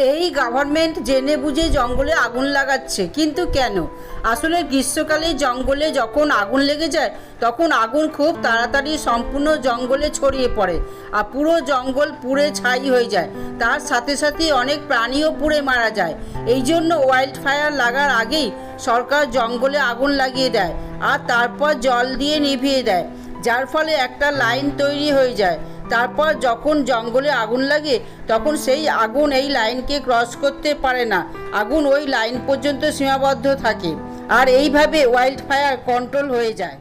এই গভর্নমেন্ট জেনে বুঝে জঙ্গলে আগুন লাগাচ্ছে, কিন্তু কেন? আসলে গ্রীষ্মকালে জঙ্গলে যখন আগুন লেগে যায় তখন আগুন খুব তাড়াতাড়ি সম্পূর্ণ জঙ্গলে ছড়িয়ে পড়ে আর পুরো জঙ্গল পুড়ে ছাই হয়ে যায়। তার সাথে সাথে অনেক প্রাণীও পুড়ে মারা যায়। এই জন্য ওয়াইল্ড ফায়ার লাগার আগেই সরকার জঙ্গলে আগুন লাগিয়ে দেয় আর তারপর জল দিয়ে নিভিয়ে দেয়, যার ফলে একটা লাইন তৈরি হয়ে যায়। তারপর যখন জঙ্গলে আগুন লাগে তখন সেই আগুন এই লাইনকে ক্রস করতে পারে না, আগুন ওই লাইন পর্যন্ত সীমাবদ্ধ থাকে আর এইভাবে ওয়াইল্ড ফায়ার কন্ট্রোল হয়ে যায়।